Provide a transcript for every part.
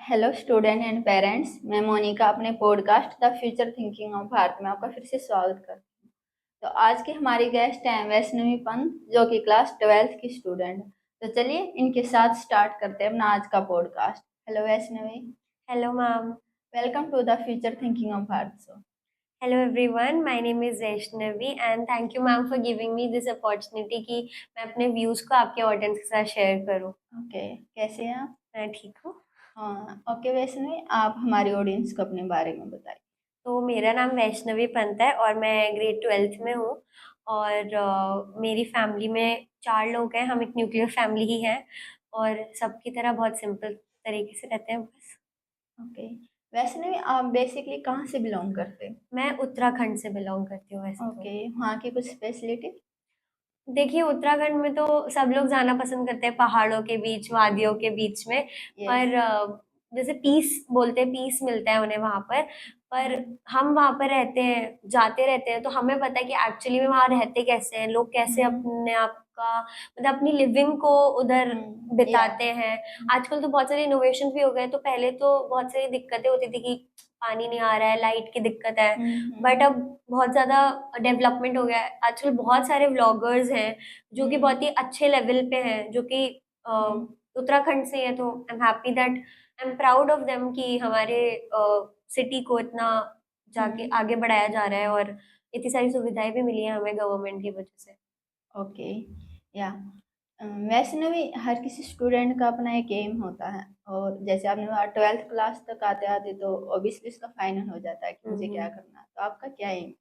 Hello student and parents, मैं मोनिका अपने podcast the future thinking of Bharat में आपका फिर से स्वागत करती हूँ। तो आज की हमारी गेस्ट हैं वैष्णवी पंत, जो कि क्लास 12th की स्टूडेंट। तो चलिए इनके साथ स्टार्ट करते हैं अपना आज का podcast. Hello Vaishnavi. Hello, ma'am. Welcome to the future thinking of Bharat show. Hello, everyone. My name is Vaishnavi, and thank you, ma'am, for giving me this opportunity कि मैं अपने व्यूज को आपके ऑडियंस के साथ शेयर करूँ। ओके, कैसे हैं आप? मैं ठीक हूँ। हाँ ओके वैष्णवी, आप हमारी ऑडियंस को अपने बारे में बताइए। तो मेरा नाम वैष्णवी पंत है और मैं ग्रेड 12th में हूँ। और मेरी फैमिली में 4 लोग हैं। हम एक न्यूक्लियर फैमिली ही है और सबकी तरह बहुत सिंपल तरीके से रहते हैं बस। ओके वैष्णवी, आप बेसिकली कहाँ से बिलोंग करते हैं? मैं उत्तराखंड से बिलोंग करती हूँ वैसे तो। ओके, वहाँ की कुछ स्पेशलिटी? देखिए, उत्तराखंड में तो सब लोग जाना पसंद करते हैं पहाड़ों के बीच, वादियों के बीच में। यस। पर जैसे पीस बोलते हैं, पीस मिलता है उन्हें वहां पर हम वहां पर रहते हैं, जाते रहते हैं, तो हमें पता है कि एक्चुअली में वहां रहते कैसे हैं लोग, कैसे अपने आप का मतलब अपनी लिविंग को उधर या बिताते हैं। आजकल तो बहुत सारे इनोवेशन भी हो गए, तो पहले तो बहुत सारी दिक्कतें होती थी कि पानी नहीं आ रहा है, लाइट की दिक्कत है। बट अब बहुत ज्यादा डेवलपमेंट हो गया है। आजकल बहुत सारे व्लॉगर्स हैं जो कि बहुत ही अच्छे लेवल पे हैं, जो कि उत्तराखंड से है। तो I am happy that I am proud of them कि हमारे सिटी को इतना जाके आगे बढ़ाया जा रहा है और इतनी सारी सुविधाएं भी मिली है हमें गवर्नमेंट की वजह से। ओके या वैष्णवी, हर किसी स्टूडेंट का अपना एक एम होता है, और जैसे आपने कहा 12th क्लास तक आते आते तो ऑब्वियसली उसका फाइनल हो जाता है कि मुझे क्या करना है। तो आपका क्या एम?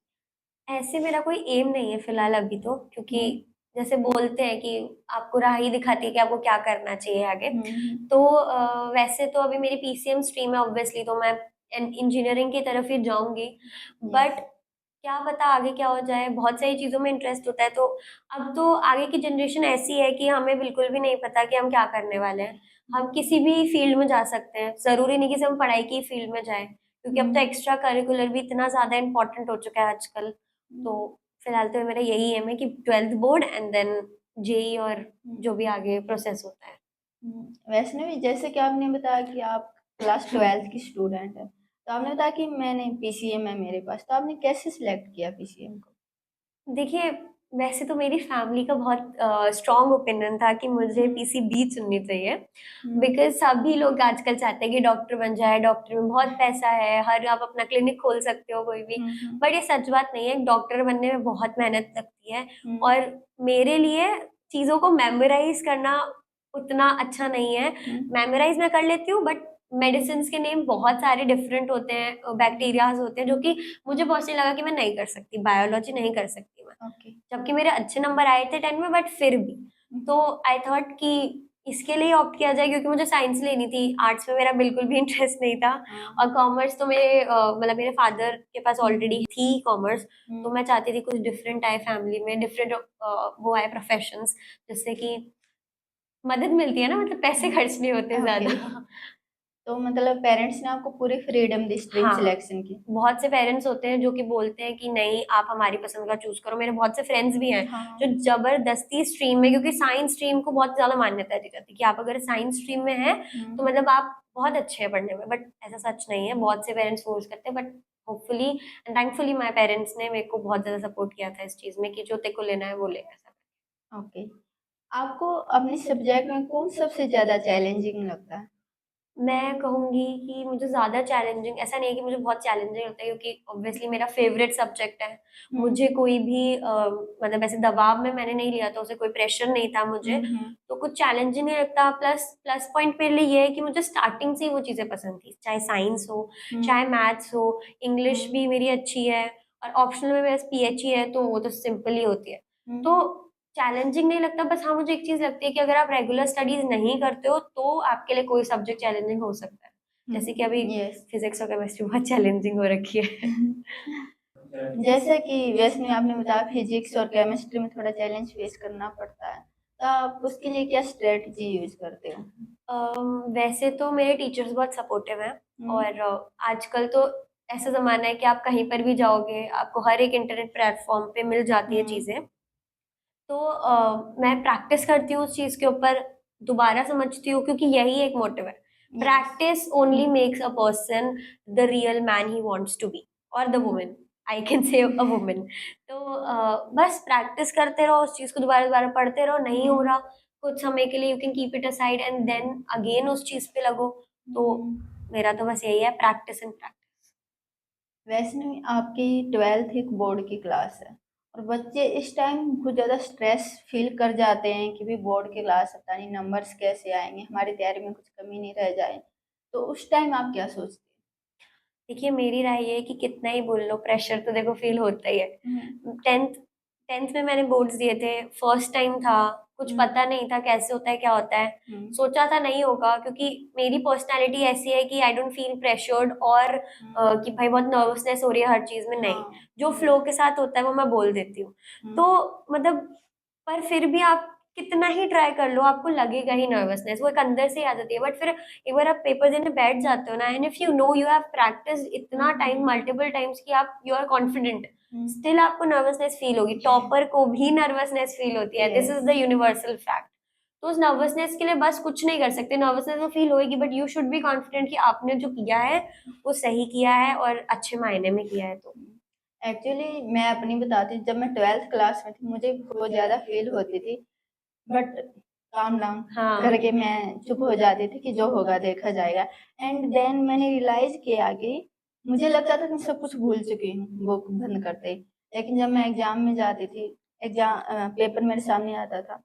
ऐसे मेरा कोई एम नहीं है फिलहाल अभी तो, क्योंकि हम्म जैसे बोलते हैं कि आपको राह ही दिखाती है कि आपको क्या करना चाहिए आगे। हम्म तो वैसे तो अभी मेरी पीसीएम स्ट्रीम है ऑब्वियसली, तो मैं इंजीनियरिंग की तरफ ही जाऊंगी। यस। बट क्या पता आगे क्या हो जाए, बहुत सारी चीजों में इंटरेस्ट होता है। तो अब तो आगे की जनरेशन ऐसी है कि हमें बिल्कुल भी नहीं पता कि हम क्या करने वाले हैं। हम किसी भी फील्ड में जा सकते हैं, जरूरी नहीं कि सिर्फ हम पढ़ाई की फील्ड में जाएं, क्योंकि अब तो एक्स्ट्रा करिकुलर भी इतना ज्यादा इंपॉर्टेंट हो चुका है आजकल। तो फिलहाल तो मेरा यही एम है कि 12th board and then JEE और जो भी आगे प्रोसेस होता है। वैष्णवी, जैसे कि आपने बताया कि आप क्लास 12th की स्टूडेंट है, तो आपने बताया कि मैंने पीसीएम है मेरे पास, तो आपने कैसे सिलेक्ट किया पीसीएम को? देखिए, वैसे तो मेरी फैमिली का बहुत स्ट्रॉन्ग ओपिनियन था कि मुझे पीसीबी चुननी चाहिए, बिकॉज सभी लोग आजकल चाहते हैं कि डॉक्टर बन जाए, डॉक्टर में बहुत पैसा है, हर आप अपना क्लिनिक खोल सकते हो कोई भी। बट ये सच बात नहीं है, डॉक्टर बनने में बहुत मेहनत लगती है। और मेरे लिए चीजों को मेमोराइज करना उतना अच्छा नहीं है। मेमोराइज मैं कर लेती हूँ, बट मेडिसिन के नेम बहुत सारे डिफरेंट होते हैं, बैक्टीरियाज होते हैं, जो कि मुझे पर्सनली लगा कि मैं नहीं कर सकती, बायोलॉजी नहीं कर सकती मैं। ओके। जबकि मेरे अच्छे नंबर आए थे 10 में, बट फिर भी तो आई थॉट कि इसके लिए ऑप्ट किया जाए, क्योंकि मुझे साइंस लेनी थी। आर्ट्स में मेरा बिल्कुल भी इंटरेस्ट नहीं था। और कॉमर्स तो मेरे मतलब मेरे फादर के पास ऑलरेडी थी कॉमर्स। तो मैं चाहती थी कुछ डिफरेंट आए फैमिली में, डिफरेंट वो आए प्रोफेशंस, जिससे कि मदद मिलती है ना, मतलब पैसे खर्च नहीं होते ओके, ज्यादा। तो मतलब पेरेंट्स ने आपको पूरी फ्रीडम दी स्ट्रीम हाँ, सिलेक्शन की? बहुत से पेरेंट्स होते हैं जो कि बोलते हैं कि नहीं, आप हमारी पसंद का चूज करो। मेरे बहुत से फ्रेंड्स भी हैं हाँ। जो जबरदस्ती स्ट्रीम में, क्योंकि साइंस स्ट्रीम को बहुत ज्यादा मान्यता दी जाती है कि आप अगर साइंस स्ट्रीम में हैं तो मतलब आप बहुत अच्छे हैं पढ़ने में। बट ऐसा सच नहीं है, बहुत से पेरेंट्स फोर्स करते हैं। But hopefully and thankfully my parents ने मेरे को बहुत ज्यादा सपोर्ट किया था इस चीज में कि जो तेरे को लेना है वो लेना सब। ओके, आपको अपने सब्जेक्ट में कौन सबसे ज्यादा चैलेंजिंग लगता है? मैं कहूंगी कि मुझे ज्यादा चैलेंजिंग ऐसा नहीं है कि मुझे बहुत चैलेंजिंग लगता है, क्योंकि ऑब्वियसली मेरा फेवरेट सब्जेक्ट है। मुझे कोई भी मतलब ऐसे दबाव में मैंने नहीं लिया था उसे, कोई प्रेशर नहीं था मुझे। तो कुछ चैलेंजिंग नहीं लगता। प्लस प्लस पॉइंट मेरे लिए ये है कि मुझे स्टार्टिंग से ही वो चीजें पसंद थी, चाहे साइंस हो, चाहे मैथ्स हो। इंग्लिश भी मेरी अच्छी है, और ऑप्शनल में मेरा पीएचई है, तो वो तो सिंपल ही होती है। तो चैलेंजिंग नहीं लगता। बस हाँ, मुझे एक चीज लगती है कि अगर आप रेगुलर स्टडीज नहीं करते हो तो आपके लिए कोई सब्जेक्ट चैलेंजिंग हो सकता है। जैसे कि अभी यस। फिजिक्स और केमिस्ट्री बहुत चैलेंजिंग हो रखी है। जैसे कि वैसे में आपने बताया फिजिक्स और केमिस्ट्री में थोड़ा चैलेंज फेस करना पड़ता है, तो आप उसके लिए क्या स्ट्रेटजी यूज करते हो? वैसे तो मेरे टीचर्स बहुत सपोर्टिव हैं। और आजकल तो ऐसा जमाना है कि आप कहीं पर भी जाओगे, आपको हर एक इंटरनेट प्लेटफॉर्म पे मिल जाती है चीजें। तो मैं प्रैक्टिस करती हूँ उस चीज के ऊपर, दोबारा समझती हूँ, क्योंकि यही एक मोटिव है। Practice only makes a person the real man he wants to be, or the woman. I can say a woman. तो बस प्रैक्टिस करते रहो, उस चीज को दोबारा दोबारा पढ़ते रहो, नहीं हो रहा कुछ समय के लिए, you can keep it aside and then again उस चीज पे लगो. तो मेरा तो बस यही है, प्रैक्टिस एंड प्रैक्टिस. वैसे नहीं, आपकी 12th एक बोर्ड की क्लास है और बच्चे इस टाइम बहुत ज़्यादा स्ट्रेस फील कर जाते हैं कि भी बोर्ड की क्लास है, पता नहीं नंबर्स कैसे आएंगे, हमारी तैयारी में कुछ कमी नहीं रह जाए, तो उस टाइम आप क्या सोचते देखिए, मेरी राय ये है कि कितना ही बोल लो, प्रेशर तो देखो फील होता ही है. हैं? 10th में मैंने बोर्ड्स दिए थे, फर्स्ट टाइम था, कुछ पता नहीं था कैसे होता है क्या होता है. सोचा था नहीं होगा, क्योंकि मेरी पर्सनालिटी ऐसी है कि आई डोंट फील प्रेशर्ड, और कि भाई बहुत नर्वसनेस हो रही है हर चीज में, नहीं. जो फ्लो के साथ होता है वो मैं बोल देती हूँ. तो मतलब, पर फिर भी आप कितना ही ट्राई कर लो, आपको लगेगा ही नर्वसनेस, वो एक अंदर से ही आ जाती है. बट फिर एक बार आप पेपर देने बैठ जाते हो ना, and if you know you have practice इतना टाइम, मल्टीपल टाइम्स, कि आप यू आर कॉन्फिडेंट, स्टिल आपको नर्वसनेस फील होगी. टॉपर को भी नर्वसनेस फील होती है, this is the universal fact. तो उस नर्वसनेस के लिए बस कुछ नहीं कर सकते, नर्वसनेस तो फील होगी, but you should be confident कि आपने जो किया है वो सही किया है और अच्छे मायने में किया है. तो एक्चुअली मैं अपनी बताती हूँ, जब मैं 12th क्लास में थी मुझे बहुत ज़्यादा फील होती थी, बट काम डाउन हाँ. करके मैं चुप हो जाती थी कि जो होगा देखा जाएगा. एंड देन मैंने रियलाइज किया कि मुझे लगता था कि मैं सब कुछ भूल चुकी हूँ बुक बंद करते ही, लेकिन जब मैं एग्जाम में जाती थी, एग्जाम पेपर मेरे सामने आता था,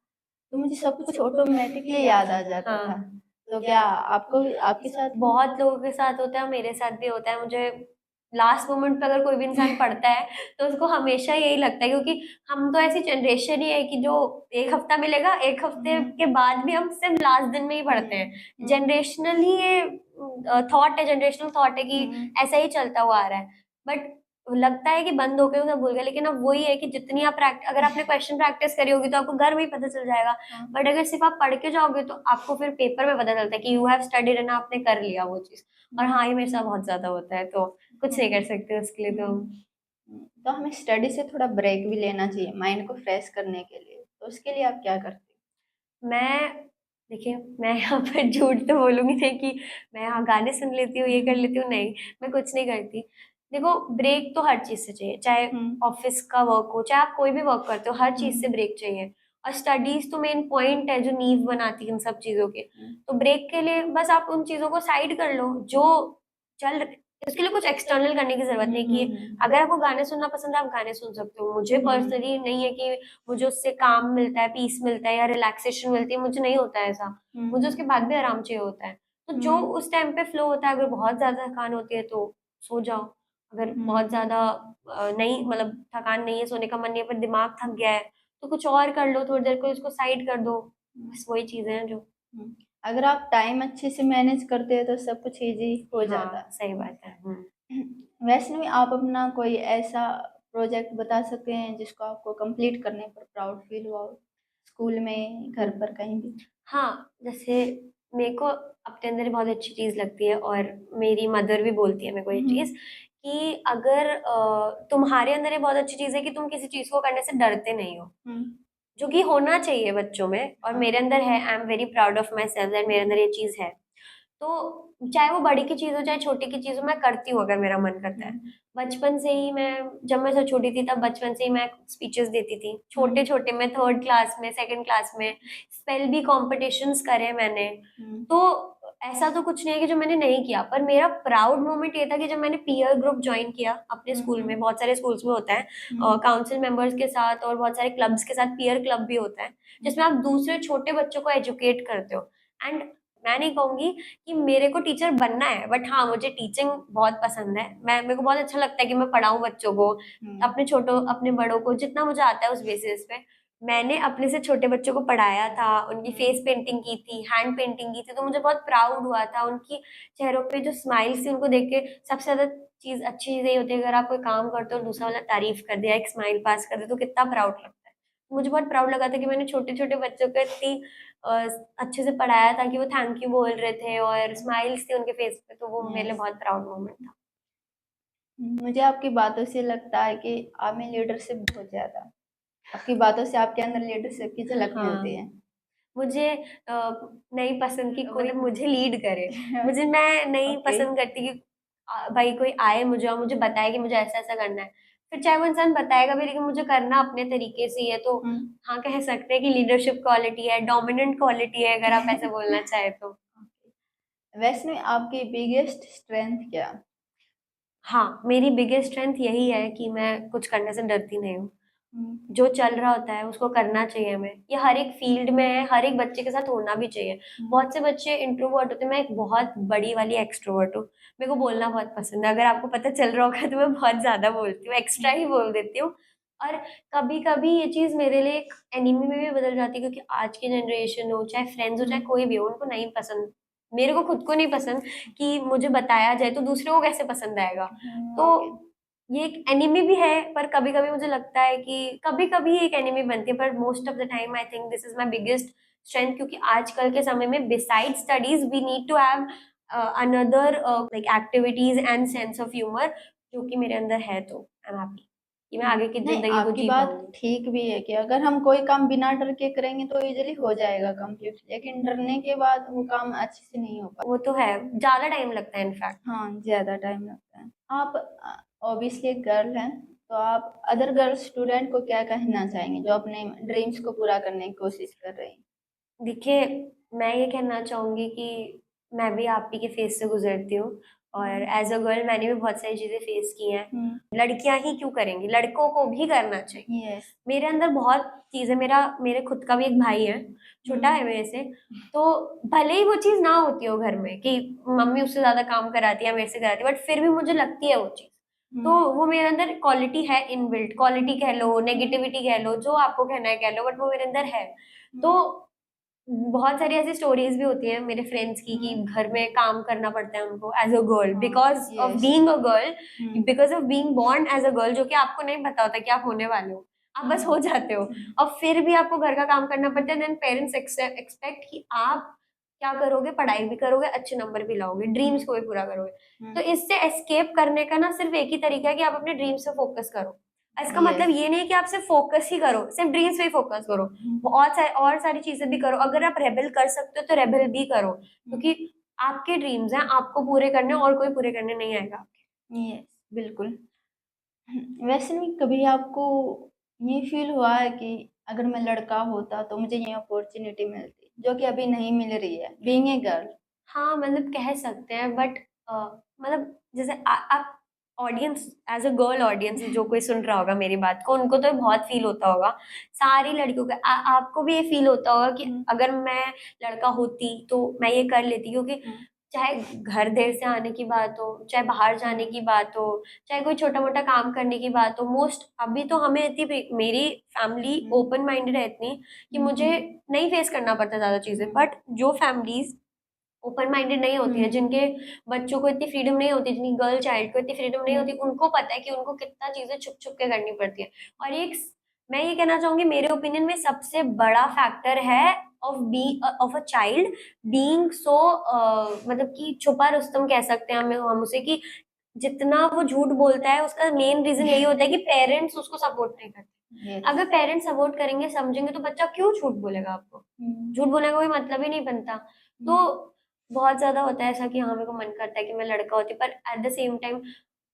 तो मुझे सब कुछ ऑटोमेटिकली याद आ जाता था. हाँ, तो क्या आपको, आपके साथ बहुत लोगों के साथ होता है, मेरे साथ भी होता है. मुझे लास्ट मोमेंट पे अगर कोई भी इंसान पढ़ता है तो उसको हमेशा यही लगता है, क्योंकि हम तो ऐसी जनरेशन ही है कि जो एक हफ्ता मिलेगा, एक हफ्ते के बाद भी हम सिर्फ लास्ट दिन में ही पढ़ते हैं. जनरेशनली ये थॉट है, जनरेशनल थॉट है कि ऐसा ही चलता हुआ आ रहा है. बट लगता है कि बंद होकर उसे भूल गए, लेकिन अब वही है कि जितनी आप अगर आपने क्वेश्चन प्रैक्टिस करी होगी तो आपको घर में ही पता चल जाएगा. बट अगर सिर्फ आप पढ़ के जाओगे तो आपको फिर पेपर में पता चलता है कि यू हैव स्टडीड एंड आपने कर लिया वो चीज. और हाँ, ये मेरे साथ बहुत ज्यादा होता है, तो कुछ नहीं कर सकते उसके लिए. तो हमें स्टडी से थोड़ा ब्रेक भी लेना चाहिए माइंड को फ्रेश करने के लिए, तो उसके लिए आप क्या करते मैं देखिए, मैं यहाँ पर झूठ तो बोलूंगी नहीं कि मैं यहाँ गाने सुन लेती हूँ, ये कर लेती हूँ, नहीं, मैं कुछ नहीं करती. देखो, ब्रेक तो हर चीज से चाहिए, चाहे ऑफिस का वर्क हो, चाहे आप कोई भी वर्क करते हो, हर चीज से ब्रेक चाहिए. और स्टडीज तो मेन पॉइंट है जो नींव बनाती है इन सब चीजों के. तो ब्रेक के लिए बस आप उन चीजों को साइड कर लो जो चल, उसके लिए कुछ एक्सटर्नल करने की जरूरत नहीं. कि अगर आपको गाने सुनना पसंद है, आप गाने सुन सकते हो. मुझे पर्सनली नहीं है कि मुझे उससे काम मिलता है, पीस मिलता है या रिलैक्सेशन मिलती है, मुझे नहीं होता है ऐसा. मुझे उसके बाद भी आराम चाहिए होता है. तो जो उस टाइम पे फ्लो होता है, अगर बहुत ज्यादा थकान होती है तो सो जाओ. अगर बहुत ज्यादा नहीं, मतलब थकान नहीं है, सोने का मन नहीं है, पर दिमाग थक गया है, तो कुछ और कर लो, थोड़ी देर को इसको साइड कर दो. बस वही चीजें हैं जो. अगर आप टाइम अच्छे से मैनेज करते हैं तो सब कुछ इजी हो जाता हाँ, सही बात है. है. वैसे में आप अपना कोई ऐसा प्रोजेक्ट बता सकते हैं जिसको आपको कंप्लीट करने पर प्राउड फील हुआ हो, स्कूल में, घर पर, कहीं भी? हाँ, जैसे मेरे को अपने अंदर बहुत अच्छी चीज लगती है, और मेरी मदर भी बोलती है मेरे को ये चीज, कि अगर तुम्हारे अंदर ये बहुत अच्छी चीज है कि तुम किसी चीज को करने से डरते नहीं हो, जो कि होना चाहिए बच्चों में, और मेरे अंदर है. I am very proud of my self that मेरे अंदर ये चीज है. तो चाहे वो बड़ी की चीज हो चाहे छोटी की चीज हो, मैं करती हूँ अगर मेरा मन करता है. बचपन से ही मैं, जब मैं सब छोटी थी तब बचपन से ही मैं स्पीचेस देती थी, छोटे छोटे में, थर्ड क्लास में, सेकंड क्लास में. स्पेल बी कॉम्पिटिशन्स करे मैंने. तो ऐसा तो कुछ नहीं है कि जो मैंने नहीं किया, पर मेरा प्राउड मोमेंट ये था कि जब मैंने पीयर ग्रुप ज्वाइन किया अपने स्कूल में, बहुत सारे स्कूल्स में होता है काउंसिल मेंबर्स के साथ, और बहुत सारे क्लब्स के साथ पीयर क्लब भी होता है, जिसमें आप दूसरे छोटे बच्चों को एजुकेट करते हो. एंड मैं नहीं कहूंगी कि मेरे को टीचर बनना है, बट हाँ, मुझे टीचिंग बहुत पसंद है. मेरे को बहुत अच्छा लगता है कि मैं पढ़ाऊं बच्चों को, अपने छोटों अपने बड़ों को, जितना मुझे आता है उस बेसिस पे. मैंने अपने से छोटे बच्चों को पढ़ाया था, उनकी फेस पेंटिंग की थी, हैंड पेंटिंग की थी, तो मुझे बहुत प्राउड हुआ था. उनकी चेहरों पे जो स्माइल्स थी, उनको देख के सबसे ज्यादा चीज, अच्छी चीज यही होती है, अगर आप कोई काम करते हो और दूसरा वाला तारीफ कर दिया, एक स्माइल पास कर दे, तो कितना प्राउड लगता है. मुझे बहुत प्राउड लगा था कि मैंने छोटे छोटे बच्चों को इतनी अ, अच्छे से पढ़ाया था कि वो थैंक यू बोल रहे थे और स्माइल्स थी उनके फेस पे. तो वो मेरे लिए बहुत प्राउड मोमेंट था. मुझे आपकी बातों से लगता है कि आप में लीडरशिप बहुत ज्यादा, आपकी बातों से आपके अंदर लीडरशिप की झलक हाँ, मिलती है. मुझे नहीं पसंद कि कोई मुझे लीड करे। मैं नहीं ओके। पसंद करती कि भाई कोई आए मुझे और मुझे बताए कि मुझे ऐसा ऐसा करना है। फिर चाहे वो इंसान बताएगा भी, लेकिन मुझे करना अपने तरीके से ही है, तो हाँ, कह सकते हैं कि लीडरशिप क्वालिटी है, डोमिनेंट क्वालिटी है, अगर आप ऐसे बोलना चाहे तो। वैसे में आपकी बिगेस्ट स्ट्रेंथ क्या? हाँ, मेरी बिगेस्ट स्ट्रेंथ यही है कि मैं कुछ करने से डरती नहीं हूँ। हम्म, जो चल रहा होता है उसको करना चाहिए हमें। ये हर एक फील्ड में है, हर एक बच्चे के साथ होना भी चाहिए। बहुत से बच्चे इंट्रोवर्ट होते हैं, मैं एक बहुत बड़ी वाली एक्सट्रोवर्ट हूँ। मेरे को बोलना बहुत पसंद है, अगर आपको पता चल रहा होगा तो मैं बहुत ज्यादा बोलती हूँ, एक्स्ट्रा ही बोल देती हूँ। और कभी कभी ये चीज मेरे लिए एक एनिमी में भी बदल जाती है, क्योंकि आज की जनरेशन हो, चाहे फ्रेंड्स हो, चाहे कोई भी हो, उनको नहीं पसंद, मेरे को खुद को नहीं पसंद कि मुझे बताया जाए, तो दूसरों को कैसे पसंद आएगा। तो ओके। ये एक एनिमी भी है, पर कभी कभी मुझे लगता है कि कभी कभी एक एनिमी बनती है, पर most of the time I think this is my biggest strength, क्योंकि आजकल के समय में beside studies we need to have another like activities and sense of humour, जो कि मेरे अंदर है, तो आई एम हैप्पी कि मैं आगे की नहीं, जिंदगी को आपकी जी बात पाऊंगी। ठीक भी है कि अगर हम कोई काम बिना डर के करेंगे तो इजीली हो जाएगा कंप्लीट, लेकिन डरने के बाद वो काम अच्छे से नहीं हो पाता। वो तो है, ज्यादा टाइम लगता है इनफैक्ट। हाँ, ज्यादा टाइम लगता है। आप ऑब्वियसली एक गर्ल हैं, तो आप अदर गर्ल स्टूडेंट को क्या कहना चाहेंगे जो अपने ड्रीम्स को पूरा करने की कोशिश कर रही हैं? देखिए, मैं ये कहना चाहूंगी कि मैं भी आप ही के फेस से गुजरती हूँ, और एज अ गर्ल मैंने भी बहुत सारी चीजें फेस की हैं। लड़कियां ही क्यों करेंगी, लड़कों को भी करना चाहिए। यस। मेरे अंदर बहुत चीजें, मेरे खुद का भी एक भाई है, छोटा है मेरे से। तो भले ही वो चीज ना होती हो घर में कि मम्मी उससे ज्यादा काम कराती है, मेरे से कराती है, बट फिर भी मुझे लगती है वो चीज। तो वो मेरे अंदर क्वालिटी है, इनबिल्ट क्वालिटी कह लो, नेगेटिविटी कह लो, जो आपको कहना है कह लो, बट वो मेरे अंदर है। तो बहुत सारी ऐसी स्टोरीज भी होती हैं मेरे फ्रेंड्स की कि घर में काम करना पड़ता है उनको as a girl, because of yes. Being a girl, because of being born as a girl, जो कि आपको नहीं पता होता कि आप होने वाले हो, आप बस हो जाते हो। और फिर भी आपको घर का काम करना पड़ता है। देन पेरेंट्स एक्सपेक्ट कि आप क्या करोगे, पढ़ाई भी करोगे, अच्छे नंबर भी लाओगे, ड्रीम्स को भी पूरा करोगे। तो इससे एस्केप करने का ना सिर्फ एक ही तरीका है कि आप अपने ड्रीम्स पे फोकस करो। इसका मतलब ये नहीं है कि आप सिर्फ फोकस ही करो, सिर्फ ड्रीम्स पे ही फोकस करो, और सारी चीजें भी करो। अगर आप रेबेल कर सकते हो तो रेबेल भी करो, क्योंकि आपके ड्रीम्स हैं, आपको पूरे करने, और कोई पूरे करने नहीं आएगा आपके। यस, बिल्कुल। वैसे में कभी आपको ये फील हुआ है कि अगर मैं लड़का होता तो मुझे ये अपॉर्चुनिटी मिलती जो कि अभी नहीं मिल रही है बीइंग ए गर्ल? हाँ, मतलब कह सकते हैं, बट मतलब जैसे आप audience, as a girl audience जो कोई सुन रहा होगा मेरी बात को, उनको तो बहुत फील होता होगा, सारी लड़कियों का। आपको भी ये फील होता होगा कि अगर मैं लड़का होती तो मैं ये कर लेती, क्योंकि चाहे घर देर से आने की बात हो, चाहे बाहर जाने की बात हो, चाहे कोई छोटा मोटा काम करने की बात हो, मोस्ट अभी तो हमें इतनी, मेरी फैमिली ओपन माइंडेड है इतनी कि मुझे नहीं फेस करना पड़ता ज्यादा चीजें। बट जो फैमिलीज ओपन माइंडेड नहीं होती है, जिनके बच्चों को इतनी फ्रीडम नहीं होती, जिनकी गर्ल चाइल्ड को इतनी फ्रीडम नहीं होती, उनको पता है कि उनको कितना चीजें छुप छुप के करनी पड़ती है। और एक, मैं ये कहना चाहूंगी, मेरे ओपिनियन में सबसे बड़ा फैक्टर है of a child being so, मतलब कि छुपा रुस्तम कह सकते हैं हम उसे, कि जितना वो झूठ बोलता है उसका मेन रीजन यही होता है कि पेरेंट्स उसको सपोर्ट नहीं करते। यस। अगर पेरेंट्स सपोर्ट करेंगे, समझेंगे, तो बच्चा क्यों झूठ बोलेगा आपको, झूठ बोलने का कोई मतलब ही नहीं बनता। तो बहुत ज्यादा होता है ऐसा कि हाँ, मेरे को मन करता है कि मैं लड़का होती, पर एट द सेम टाइम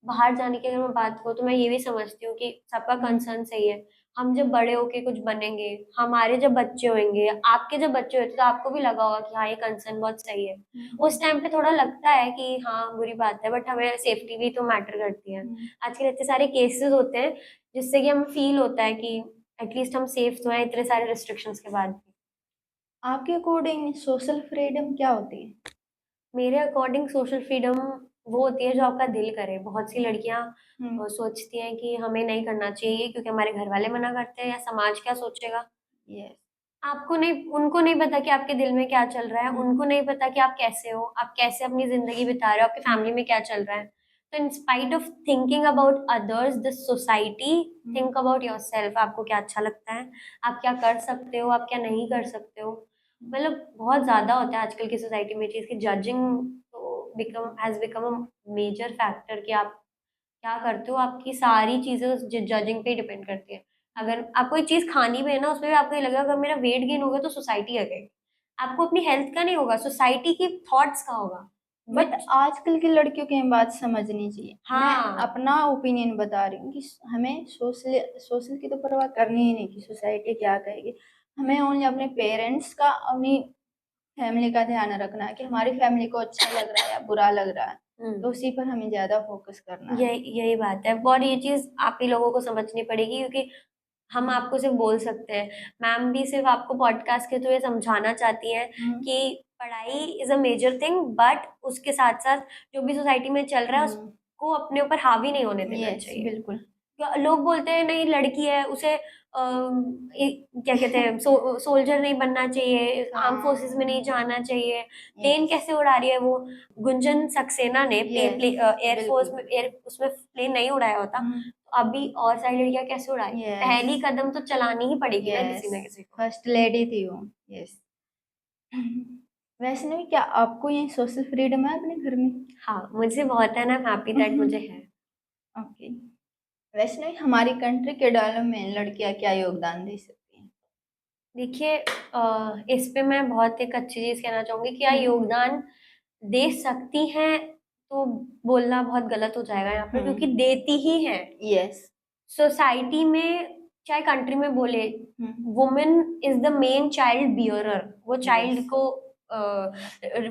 बाहर जाने की अगर मैं बात करूँ तो मैं ये भी समझती हूँ कि सबका कंसर्न सही है। हम जब बड़े होके कुछ बनेंगे, हमारे जब बच्चे होंगे, आपके जब बच्चे होते, तो आपको भी लगा होगा कि हाँ, ये कंसर्न बहुत सही है। उस टाइम पे थोड़ा लगता है कि हाँ, बुरी बात है, बट हमें सेफ्टी भी तो मैटर करती है। आजकल इतने सारे केसेस होते हैं जिससे कि हमें फील होता है कि एटलीस्ट हम सेफ तो हैं इतने सारे रिस्ट्रिक्शंस के बाद भी। आपके अकॉर्डिंग सोशल फ्रीडम क्या होती है? मेरे अकॉर्डिंग सोशल फ्रीडम वो होती है जो आपका दिल करे। बहुत सी लड़कियां हम्म। सोचती हैं कि हमें नहीं करना चाहिए क्योंकि हमारे घर वाले मना करते हैं, या समाज क्या सोचेगा। यस। आपको नहीं, उनको नहीं पता कि आपके दिल में क्या चल रहा है, उनको नहीं पता कि आप कैसे हो, आप कैसे अपनी जिंदगी बिता रहे हो, आपकी फैमिली में क्या चल रहा है। तो in spite of thinking about others, the society, think about your self. आपको क्या अच्छा लगता है, आप क्या कर सकते हो, आप क्या नहीं कर सकते हो। मतलब बहुत ज्यादा होता है आजकल की सोसाइटी में चीज की जजिंग, तो बिकम अ मेजर फैक्टर कि आप क्या करते हो। आपकी सारी चीजें उस जजिंग पे डिपेंड करती है। अगर आपको एक चीज खानी भी है ना, उसमें भी आपको ये लगेगा अगर मेरा वेट गेन होगा तो सोसाइटी आ गई, आपको अपनी हेल्थ का नहीं होगा, सोसाइटी की थॉट्स का होगा। बट आजकल की लड़कियों की बात समझनी चाहिए। मैं हाँ अपना ओपिनियन बता रही हूँ कि हमें सोशल सोशल की तो परवाह करनी ही नहीं कि सोसाइटी क्या कहेगी। हमें ओनली अपने पेरेंट्स का, अपनी फैमिली का ध्यान रखना है कि हमारी फैमिली को अच्छा लग रहा है या बुरा लग रहा है, तो उसी पर हमें ज्यादा फोकस करना है। यही बात है। और ये चीज आप ही लोगों को समझनी पड़ेगी, क्योंकि हम आपको सिर्फ बोल सकते हैं, मैम भी सिर्फ आपको पॉडकास्ट के थ्रू ये समझाना चाहती हैं हम्म, कि पढ़ाई is a major thing, but उसके साथ साथ जो भी सोसाइटी में चल रहा है हम्म, उसको अपने ऊपर हावी नहीं होने देना यस चाहिए। बिल्कुल। लोग बोलते हैं नहीं लड़की है उसे क्या कहते हैं, सोल्जर नहीं बनना चाहिए, आर्म फोर्सेस में नहीं जाना चाहिए। प्लेन यस कैसे उड़ा रही है वो? गुंजन सक्सेना ने यस एयरफोर्स बिल्कुल। में उसमें प्लेन नहीं उड़ाया होता, हम्म, तो अभी और सारी लड़कियां कैसे उड़ाएगी? यस पहली कदम तो चलानी ही पड़ेगी ना यस, किसी ना किसी को। फर्स्ट लेडी थी वो। यस। वैसे नहीं, क्या आपको ये सोशल फ्रीडम है अपने घर में? हाँ मुझे बहुत है ना, हैप्पी दैट मुझे है। ओके। वैसे नहीं, हमारी कंट्री के डेवलपमेंट में लड़कियां क्या योगदान दे सकती हैं? देखिए इस पे मैं बहुत एक अच्छी चीज कहना चाहूंगी कि क्या योगदान दे सकती हैं, तो बोलना बहुत गलत हो जाएगा यहाँ पर, क्योंकि देती ही है। यस। सोसाइटी में चाहे कंट्री में बोले, hmm, women is the main child bearer. वो चाइल्ड यस। को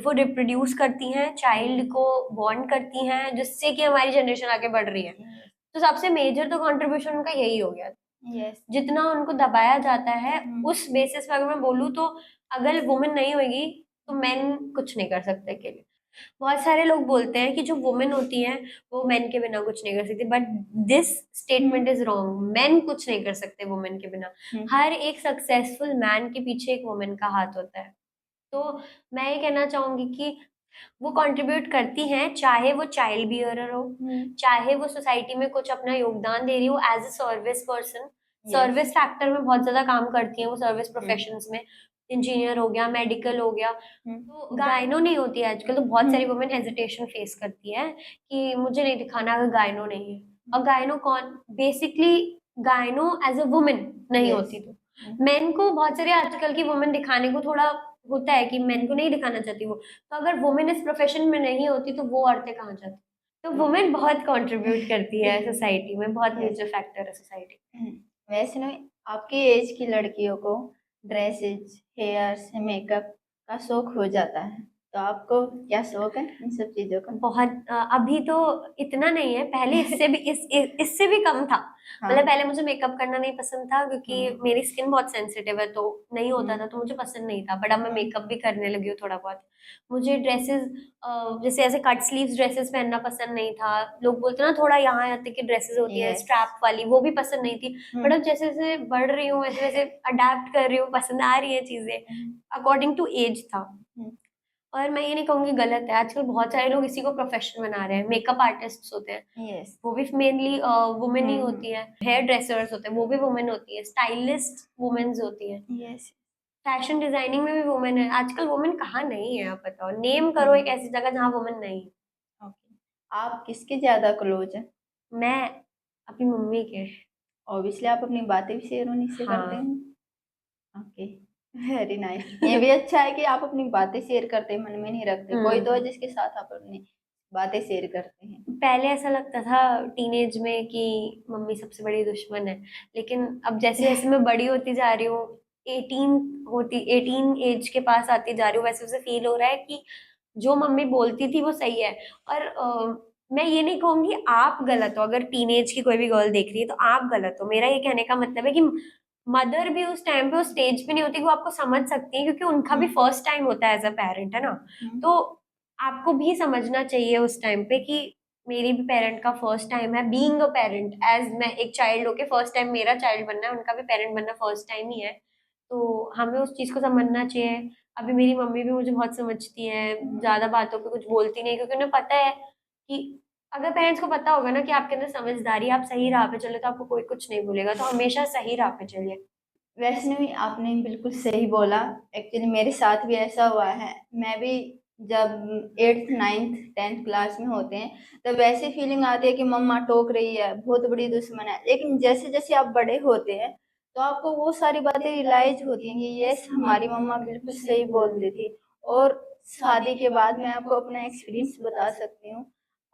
वो रिप्रोड्यूस करती हैं, चाइल्ड को बॉर्न करती हैं, जिससे कि हमारी जनरेशन आगे बढ़ रही है। तो सबसे मेजर तो कंट्रीब्यूशन उनका यही हो गया। यस। जितना उनको दबाया जाता है उस बेसिस पे अगर मैं बोलूँ तो, अगर वुमेन नहीं होगी तो मेन कुछ नहीं कर सकते अकेले। बहुत सारे लोग बोलते हैं कि जो वुमेन होती है वो मेन के बिना कुछ नहीं कर सकती, but this statement is wrong. Main कुछ नहीं कर सकते वुमेन के बिना। हर एक सक्सेसफुल मैन के पीछे एक वुमेन का हाथ होता है। तो मैं ये कहना चाहूंगी कि वो कंट्रीब्यूट करती हैं, चाहे वो चाइल्ड बियरर हो, चाहे वो सोसाइटी में कुछ अपना योगदान दे रही हो as a service person. Service factor में बहुत ज्यादा काम करती हैं वो, सर्विस प्रोफेशंस में। इंजीनियर हो गया, मेडिकल हो गया। तो गायनो नहीं होती है आजकल, तो बहुत सारी वुमेन हेजिटेशन फेस करती है कि मुझे नहीं दिखाना अगर गायनो नहीं है। और गायनो कौन, बेसिकली गायनो एज अ वुमेन नहीं होती। तो मेन को बहुत सारे आजकल की वुमेन दिखाने को थोड़ा होता है कि मेन को नहीं दिखाना चाहती वो, तो अगर वुमेन इस प्रोफेशन में नहीं होती तो वो औरतें कहाँ जाती? तो वुमेन बहुत कंट्रीब्यूट करती है सोसाइटी में, बहुत मेजर फैक्टर है सोसाइटी। वैसे ना, आपकी एज की लड़कियों को ड्रेसेस, हेयर्स, मेकअप का शौक हो जाता है, तो आपको क्या शौक है इन सब चीजों का? बहुत अभी तो इतना नहीं है, पहले इससे भी इससे भी कम था। हाँ। मतलब पहले मुझे मेकअप करना नहीं पसंद था, क्योंकि मेरी स्किन बहुत सेंसिटिव है, तो नहीं होता था, तो मुझे पसंद नहीं था। बट अब मैं मेकअप भी करने लगी हूँ थोड़ा बहुत। मुझे ड्रेसेस जैसे ऐसे कट स्लीव्स ड्रेसेस पहनना पसंद नहीं था। लोग बोलते ना थोड़ा यहाँ यहाँ तक की ड्रेसेस होती है यस। स्ट्रैप वाली, वो भी पसंद नहीं थी। बट अब जैसे जैसे बढ़ रही हूँ वैसे वैसे अडेप्ट कर रही हूँ, पसंद आ रही है चीजें, अकॉर्डिंग टू एज था। और मैं ये नहीं कहूंगी गलत है, आजकल बहुत सारे लोग इसी को प्रोफेशन बना रहे हैं। मेकअप आर्टिस्ट होते हैं, यस। वो भी मेनली वुमेन ही होती है। हेयर ड्रेसर्स होते हैं, वो भी वुमेन होती है। स्टाइलिस्ट वुमेन्स होती है। यस। फैशन डिजाइनिंग में भी वुमेन है। आजकल वुमेन कहाँ नहीं है, आप बताओ, नेम करो एक ऐसी जगह जहाँ वुमेन नहीं है। ओके। आप किसके ज्यादा क्लोज हैं? मैं अपनी मम्मी के। ऑब्वियसली आप अपनी बातें भी शेयर उन्हीं से करते हाँ। हैं। ओके। Very nice. ये भी अच्छा है कि आप अपनी बातें शेयर करते हैं, मन में नहीं रखते। कोई तो है जिसके साथ आप अपनी बातें शेयर करते हैं। पहले ऐसा लगता था टीनेज में कि मम्मी सबसे बड़ी दुश्मन है, लेकिन अब जैसे जैसे मैं बड़ी होती जा रही हूँ, 18 एज के पास आती जा रही हूँ, वैसे वैसे फील हो रहा है कि जो मम्मी बोलती थी वो सही है। और मैं ये नहीं कहूंगी आप गलत हो, अगर टीनेज की कोई भी गर्ल देख रही है तो आप गलत हो। मेरा ये कहने का मतलब है कि मदर भी उस टाइम पे उस स्टेज पे नहीं होती कि वो आपको समझ सकती है, क्योंकि उनका भी फर्स्ट टाइम होता है एज अ पेरेंट, है ना। तो आपको भी समझना चाहिए उस टाइम पे कि मेरी भी पेरेंट का फर्स्ट टाइम है बीइंग अ पेरेंट। एज मैं एक चाइल्ड होके फर्स्ट टाइम मेरा चाइल्ड बनना है, उनका भी पेरेंट बनना फर्स्ट टाइम ही है। तो हमें उस चीज को समझना चाहिए। अभी मेरी मम्मी भी मुझे बहुत समझती है, ज्यादा बातों पे कुछ बोलती नहीं, क्योंकि उन्हें पता है कि अगर पेरेंट्स को पता होगा ना कि आपके अंदर समझदारी, आप सही राह पे चले, तो आपको कोई कुछ नहीं बोलेगा। तो हमेशा सही राह पे चलिए। वैष्णवी, आपने बिल्कुल सही बोला। एक्चुअली मेरे साथ भी ऐसा हुआ है। मैं भी जब 8th 9th 10th क्लास में होते हैं, तब वैसे फीलिंग आती है कि मम्मा टोक रही है, बहुत बड़ी दुश्मन है। लेकिन जैसे जैसे आप बड़े होते हैं तो आपको वो सारी बातें रियलाइज होती हैं कि यस, हमारी मम्मा बिल्कुल सही बोलती थी। और शादी के बाद मैं आपको अपना एक्सपीरियंस बता सकती हूँ।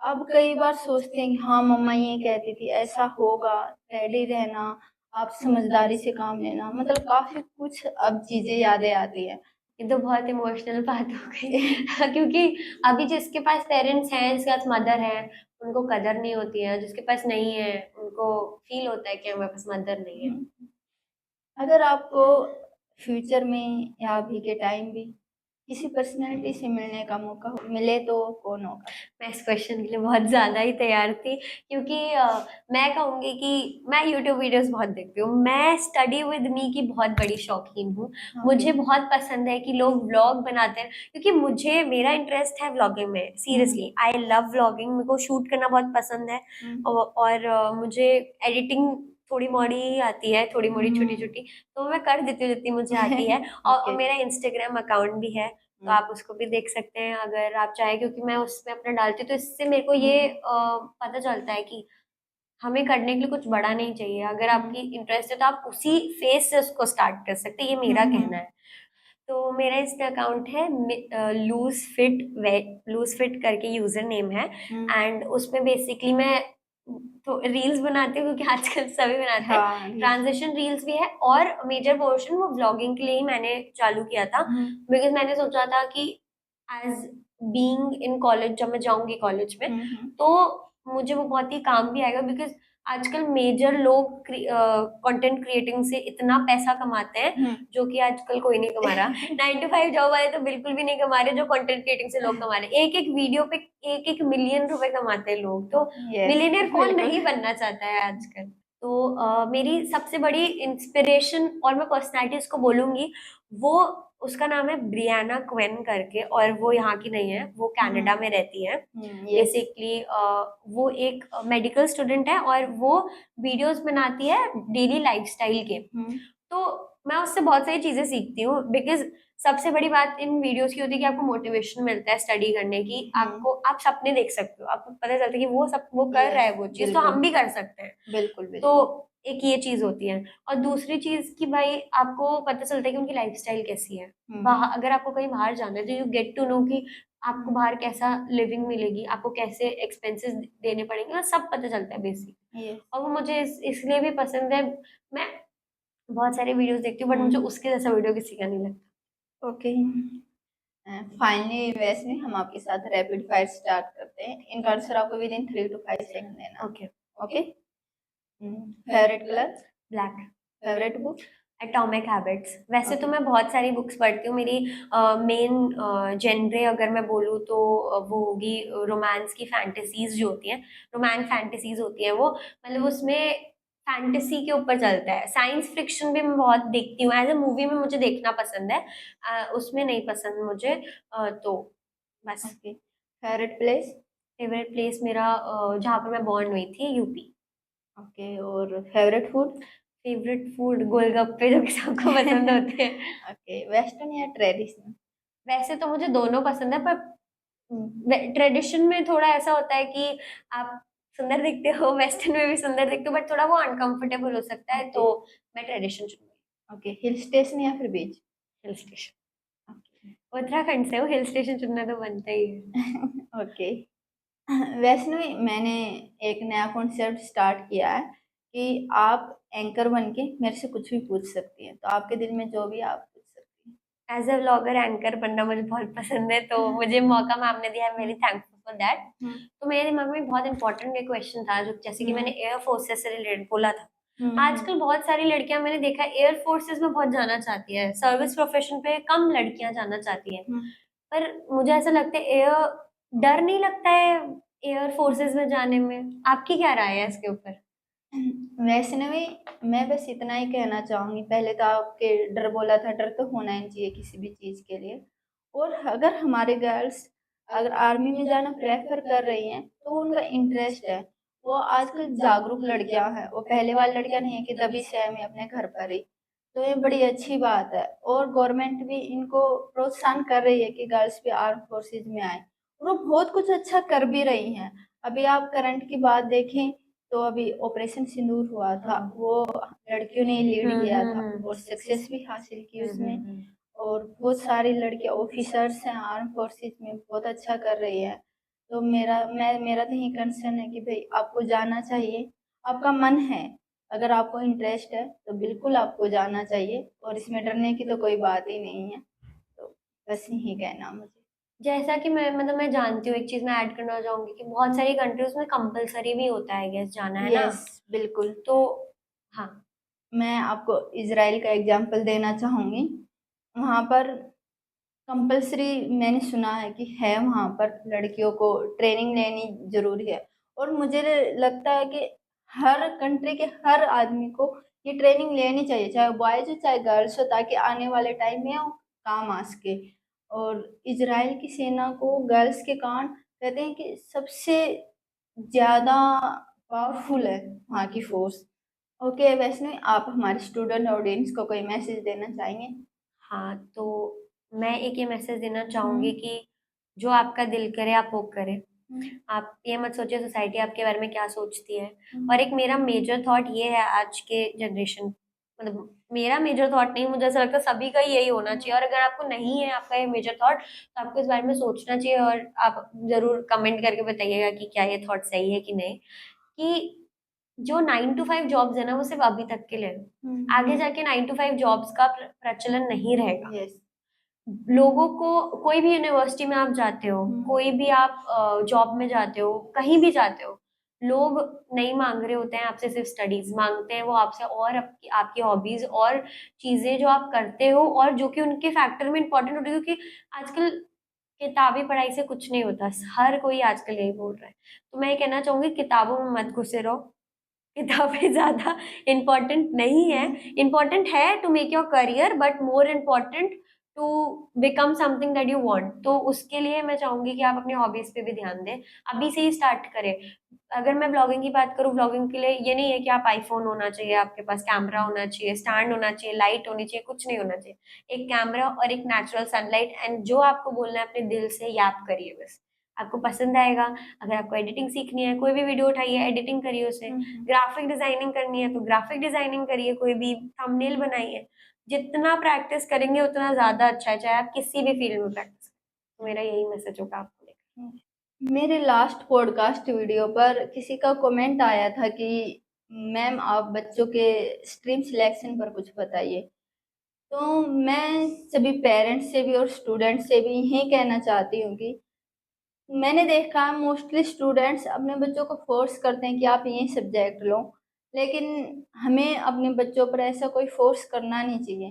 अब कई बार सोचते हैं कि हाँ, मम्मा ये कहती थी ऐसा होगा, रेडी रहना, आप समझदारी से काम लेना, मतलब काफी कुछ अब चीजें यादें आती है। ये तो बहुत इमोशनल बात हो गई क्योंकि अभी जिसके पास पेरेंट्स हैं, जिसके पास मदर है, उनको कदर नहीं होती है। जिसके पास नहीं है उनको फील होता है कि हमारे पास मदर नहीं है। अगर आपको फ्यूचर में या अभी के टाइम भी किसी पर्सनैलिटी से मिलने का मौका मिले तो कौन होगा? मैं इस क्वेश्चन के लिए बहुत ज़्यादा ही तैयार थी क्योंकि मैं कहूँगी कि मैं यूट्यूब वीडियोस बहुत देखती हूँ। मैं स्टडी विद मी की बहुत बड़ी शौकीन हूँ। मुझे बहुत पसंद है कि लोग व्लॉग बनाते हैं क्योंकि मुझे मेरा इंटरेस्ट है व्लॉगिंग में। सीरियसली आई लव व्लॉगिंग, मेरे को शूट करना बहुत पसंद है। और मुझे एडिटिंग थोड़ी मोड़ी ही आती है, थोड़ी मोड़ी छोटी छोटी, तो मैं कर देती हूँ जितनी मुझे आती है। और मेरा इंस्टाग्राम अकाउंट भी है, तो आप उसको भी देख सकते हैं अगर आप चाहें, क्योंकि मैं उसमें अपना डालती हूँ। तो इससे मेरे को ये पता चलता है कि हमें करने के लिए कुछ बड़ा नहीं चाहिए। अगर आपकी इंटरेस्ट है तो आप उसी फेस से उसको स्टार्ट कर सकते हैं, ये मेरा कहना है। तो मेरा इंस्टा अकाउंट है लूज फिट करके यूजर नेम है। एंड उसमें बेसिकली मैं तो रील्स बनाती हूँ क्योंकि आजकल सभी बनाते हैं। हाँ, ट्रांजिशन रील्स भी है और मेजर पोर्शन वो व्लॉगिंग के लिए ही मैंने चालू किया था। बिकॉज मैंने सोचा था कि एज बीइंग इन कॉलेज, जब मैं जाऊंगी कॉलेज में तो मुझे वो बहुत ही काम भी आएगा। बिकॉज आजकल मेजर लोग कंटेंट क्रिएटिंग से इतना पैसा कमाते हैं जो कि आजकल कोई नहीं कमा रहा। 9 to 5 जॉब वाले तो बिल्कुल भी नहीं कमा रहे जो कंटेंट क्रिएटिंग से लोग कमा रहे हैं। एक एक वीडियो पे 1-1 मिलियन रुपए कमाते हैं लोग। तो मिलियनियर कौन नहीं बनना चाहता है आजकल। तो मेरी सबसे बड़ी इंस्पिरेशन और मैं पर्सनैलिटी उसको बोलूंगी, वो उसका नाम है ब्रियाना क्वेन करके, और वो यहाँ की नहीं है, वो कनाडा में रहती है। बेसिकली वो एक मेडिकल स्टूडेंट है और वो वीडियोस बनाती है डेली लाइफस्टाइल के। तो मैं उससे बहुत सारी चीजें सीखती हूँ। बिकॉज सबसे बड़ी बात इन वीडियोस की होती है कि आपको मोटिवेशन मिलता है स्टडी करने की। आपको आप सपने देख सकते हो, आपको पता चलता है कि वो कर रहा है वो चीज, तो हम भी कर सकते हैं। बिल्कुल। तो एक ये चीज होती है। और दूसरी चीज कि भाई आपको पता चलता है कि उनकी लाइफस्टाइल कैसी है। बाहर अगर आपको कहीं बाहर जाना है तो यू गेट टू नो कि आपको बाहर कैसा लिविंग मिलेगी, आपको कैसे एक्सपेंसेस देने पड़ेंगे, और सब पता चलता है बेसिक। और वो मुझे इसलिए भी पसंद है। मैं बहुत सारे वीडियोस देखती हूँ बट मुझे उसके जैसा वीडियो किसी का नहीं लगता। ओके, फाइनली वैसे हम आपके साथ रैपिड फायर स्टार्ट करते हैं। इनका आंसर आपको विद इन 3 to 5 सेकंड देना। Okay okay. Favourite colour? Black. Favourite book? Atomic habits. वैसे तो मैं बहुत सारी बुक्स पढ़ती हूँ। मेरी मेन जेनरे अगर मैं बोलूँ तो वो होगी रोमांस की फैंटेसीज जो होती हैं, रोमांस फैंटेसीज होती हैं वो, मतलब उसमें फैंटेसी के ऊपर चलता है। साइंस फिक्शन भी मैं बहुत देखती हूँ, एज ए मूवी में मुझे देखना पसंद है, उसमें नहीं पसंद मुझे। तो बस। Favourite place? फेवरेट प्लेस मेरा जहाँ पर मैं बॉर्न हुई थी, यूपी। ओके, और फेवरेट फूड? फेवरेट फूड गोलगप्पे, जो कि सबको पसंद होते हैं। ओके, वेस्टर्न या ट्रेडिशनल? वैसे तो मुझे दोनों पसंद है, पर ट्रेडिशन में थोड़ा ऐसा होता है कि आप सुंदर दिखते हो, वेस्टर्न में भी सुंदर दिखते हो, बट थोड़ा वो अनकंफर्टेबल हो सकता है। तो मैं ट्रेडिशन चुनूंगी। ओके, हिल स्टेशन या फिर बीच? Hill station. उत्तराखंड से हो, हिल स्टेशन चुनना तो बनता ही है। ओके। वैष्णवी, मैंने एक नया कॉन्सेप्ट स्टार्ट किया है कि आप एंकर बन के मेरे से कुछ भी पूछ सकती हैं, तो आपके दिल में जो भी आप पूछ सकती हैं। एज अ व्लॉगर एंकर बनना मुझे बहुत पसंद है, तो मुझे मौका मैम ने दिया, I am very thankful for that. तो मेरे दिमाग में बहुत इंपॉर्टेंट एक क्वेश्चन था, जो जैसे कि मैंने एयर फोर्सेस से रिलेटेड बोला था। आजकल बहुत सारी लड़कियां मैंने देखा एयर फोर्सेस में बहुत जाना चाहती है, सर्विस प्रोफेशन पे कम लड़कियां जाना चाहती हैं। पर मुझे ऐसा लगता है एयर, डर नहीं लगता है एयर फोर्सेस में जाने में? आपकी क्या राय है इसके ऊपर? वैष्णवी, मैं बस इतना ही कहना चाहूंगी। पहले तो आपके डर बोला था, डर तो होना ही चाहिए किसी भी चीज के लिए। और अगर हमारे गर्ल्स अगर आर्मी में जाना प्रेफर कर रही हैं तो उनका इंटरेस्ट है। वो आजकल जागरूक लड़कियां हैं, वो पहले वाली लड़कियां नहीं है कि दबी सहमी अपने घर पर ही। तो ये बड़ी अच्छी बात है और गवर्नमेंट भी इनको प्रोत्साहन कर रही है कि गर्ल्स भी आर्म फोर्सेज में आए और वो बहुत कुछ अच्छा कर भी रही हैं। अभी आप करंट की बात देखें तो अभी ऑपरेशन सिंदूर हुआ था, वो लड़कियों ने लीड किया था और सक्सेस भी हासिल की उसमें। और बहुत सारी लड़कियां ऑफिसर्स हैं आर्म फोर्सेज में, बहुत अच्छा कर रही है। तो मेरा तो यही कंसर्न है कि भाई आपको जाना चाहिए, आपका मन है, अगर आपको इंटरेस्ट है तो बिल्कुल आपको जाना चाहिए और इसमें डरने की तो कोई बात ही नहीं है। तो बस यही कहना मुझे। जैसा कि मैं जानती हूँ, एक चीज मैं ऐड करना चाहूंगी कि बहुत सारी कंट्रीज में कंपलसरी भी होता है गैस जाना, है ना? यस, बिल्कुल। तो हाँ। मैं आपको इजराइल का एग्जांपल देना चाहूंगी। वहां पर कंपलसरी मैंने सुना है कि है, वहां पर लड़कियों को ट्रेनिंग लेनी जरूरी है। और मुझे लगता है कि हर कंट्री के हर आदमी को ये ट्रेनिंग लेनी चाहिए, चाहे बॉयज हो चाहे गर्ल्स हो, ताकि आने वाले टाइम में वो काम आ सके। और इजराइल की सेना को गर्ल्स के कारण कहते हैं कि सबसे ज्यादा पावरफुल है वहाँ की फोर्स। ओके वैष्णवी, आप हमारे स्टूडेंट ऑडियंस को कोई मैसेज देना चाहेंगे? हाँ, तो मैं एक ये मैसेज देना चाहूंगी हम्म। कि जो आपका दिल करे आप वो करें। हम्म। आप ये मत सोचिए सोसाइटी आपके बारे में क्या सोचती है। हम्म। और एक मेरा मेजर थॉट ये है आज के जनरेशन, मतलब मेरा मेजर थॉट नहीं, मुझे ऐसा लगता है सभी का ही यही होना चाहिए। और अगर आपको नहीं है आपका ये मेजर थॉट, तो आपको इस बारे में सोचना चाहिए और आप जरूर कमेंट करके बताइएगा कि क्या ये थॉट सही है कि नहीं। कि जो 9 to 5 जॉब्स है ना, वो सिर्फ अभी तक के लिए है। आगे जाके 9 to 5 जॉब्स का प्रचलन नहीं रहेगा। यस। लोगों को, कोई भी यूनिवर्सिटी में आप जाते हो, कोई भी आप जॉब में जाते हो, कहीं भी जाते हो, लोग नहीं मांग रहे होते हैं आपसे सिर्फ स्टडीज, मांगते हैं वो आपसे और आपकी आपकी हॉबीज और चीजें जो आप करते हो और जो कि उनके फैक्टर में इंपॉर्टेंट होती है। क्योंकि आजकल किताबी पढ़ाई से कुछ नहीं होता, हर कोई आजकल यही बोल रहा है। तो मैं ये कहना चाहूंगी, किताबों में मत घुसे रहो। किताबें ज्यादा इम्पोर्टेंट नहीं है। इम्पोर्टेंट है to make your career, but more important to become something that you want. तो उसके लिए मैं चाहूंगी कि आप अपनी हॉबीज पे भी ध्यान दें, अभी से ही स्टार्ट करें। अगर मैं ब्लॉगिंग की बात करूँ, ब्लॉगिंग के लिए ये नहीं है कि आप आईफोन होना चाहिए, आपके पास कैमरा होना चाहिए, स्टैंड होना चाहिए, लाइट होनी चाहिए, कुछ नहीं होना चाहिए। एक कैमरा और एक नेचुरल सनलाइट, एंड जो आपको बोलना है अपने दिल से ये आप करिए बस। आपको पसंद आएगा। अगर आपको एडिटिंग सीखनी है, कोई भी वीडियो उठाइए, एडिटिंग करिए उसे। ग्राफिक डिजाइनिंग करनी है तो ग्राफिक डिजाइनिंग करिए, कोई भी थंबनेल बनाइए। जितना प्रैक्टिस करेंगे उतना ज्यादा अच्छा है, चाहे आप किसी भी फील्ड में प्रैक्टिस करें। तो मेरा यही मैसेज होगा आपको लेकर। मेरे लास्ट पॉडकास्ट वीडियो पर किसी का कमेंट आया था कि मैम आप बच्चों के स्ट्रीम सिलेक्शन पर कुछ बताइए। तो मैं सभी पेरेंट्स से भी और स्टूडेंट्स से भी यही कहना चाहती हूँ कि मैंने देखा है मोस्टली स्टूडेंट्स अपने बच्चों को फोर्स करते हैं कि आप ये सब्जेक्ट लो, लेकिन हमें अपने बच्चों पर ऐसा कोई फोर्स करना नहीं चाहिए।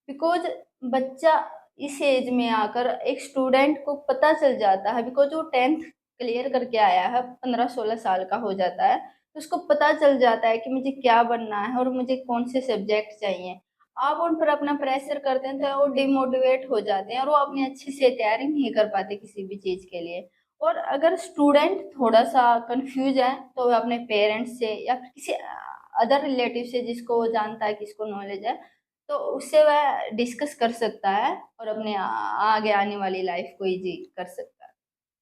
बिकॉज बच्चा इस एज में आकर एक स्टूडेंट को पता चल जाता है, बिकॉज वो 10th क्लियर करके आया है, 15-16 साल का हो जाता है, तो उसको पता चल जाता है कि मुझे क्या बनना है और मुझे कौन से सब्जेक्ट चाहिए। आप उन पर अपना प्रेशर करते हैं तो वो डिमोटिवेट हो जाते हैं और वो अपनी अच्छे से तैयारी नहीं कर पाते किसी भी चीज के लिए। और अगर स्टूडेंट थोड़ा सा कंफ्यूज है तो वह अपने पेरेंट्स से या फिर किसी अदर रिलेटिव से जिसको वो जानता है, किसको नॉलेज है, तो उससे वह डिस्कस कर सकता है और अपने आगे आने वाली लाइफ को इजी कर सकता है।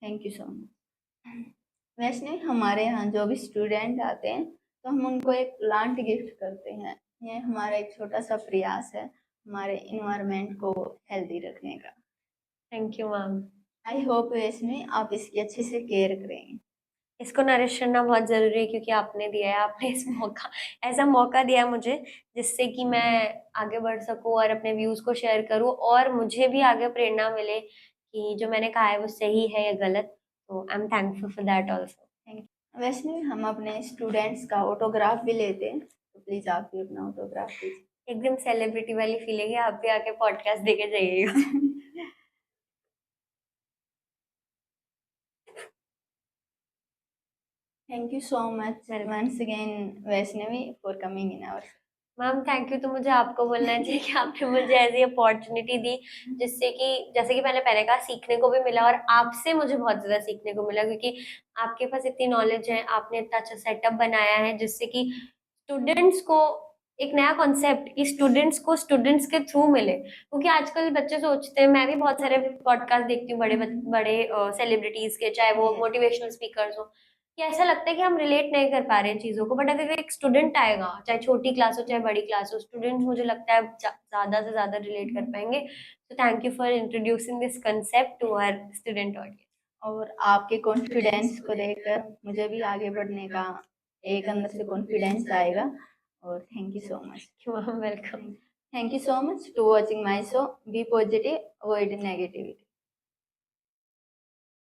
Thank you so much. वैसे हमारे यहाँ जो भी स्टूडेंट आते हैं तो हम उनको एक प्लांट गिफ्ट करते हैं। ये हमारा एक छोटा सा प्रयास है हमारे इन्वायरमेंट को हेल्दी रखने का। Thank you ma'am. I hope इसमें आप इसकी अच्छे से केयर करेंगे। इसको नरिश करना बहुत जरूरी है, क्योंकि आपने दिया है, आपने इस मौका, ऐसा मौका दिया मुझे जिससे कि मैं आगे बढ़ सकूं और अपने व्यूज को शेयर करूं और मुझे भी आगे प्रेरणा मिले कि जो मैंने कहा है वो सही है या गलत। तो I am thankful for that also. Thank you. वैसे में हम अपने स्टूडेंट्स का ऑटोग्राफ भी लेते हैं, तो प्लीज आप भी अपना ऑटोग्राफ एकदम सेलिब्रिटी वाली फीलिंग है, आप भी आके पॉडकास्ट देके जाइएगा। दीजिए। Thank you so much once again Vaishnavi for coming in our. Ma'am thank you तो मुझे आपको बोलना चाहिए कि आपने मुझे ऐसी अपॉर्चुनिटी दी, जिससे कि जैसे कि मैंने पहले कहा, सीखने को भी मिला और आपसे मुझे बहुत ज्यादा सीखने को मिला, क्योंकि आपके पास इतनी नॉलेज है, आपने इतना अच्छा सेटअप बनाया है जिससे कि स्टूडेंट्स को एक नया कॉन्सेप्ट कि स्टूडेंट्स को स्टूडेंट्स के थ्रू मिले, क्योंकि आजकल बच्चे सोचते हैं, मैं भी बहुत सारे पॉडकास्ट देखती हूँ बड़े बड़े सेलिब्रिटीज के, चाहे वो Yes. मोटिवेशनल स्पीकर्स हो, कि ऐसा लगता है कि हम रिलेट नहीं कर पा रहे हैं चीजों को, बट अगर एक स्टूडेंट आएगा, चाहे छोटी क्लास हो चाहे बड़ी क्लास हो, स्टूडेंट्स मुझे लगता है ज्यादा से ज्यादा रिलेट कर पाएंगे। तो thank you for introducing this concept to our student audience. और आपके कॉन्फिडेंस को देखकर मुझे भी आगे बढ़ने का एक अंदर से कॉन्फिडेंस आएगा। और thank you so much. Welcome. Thank you so much to watching my show. Be positive, avoid negativity.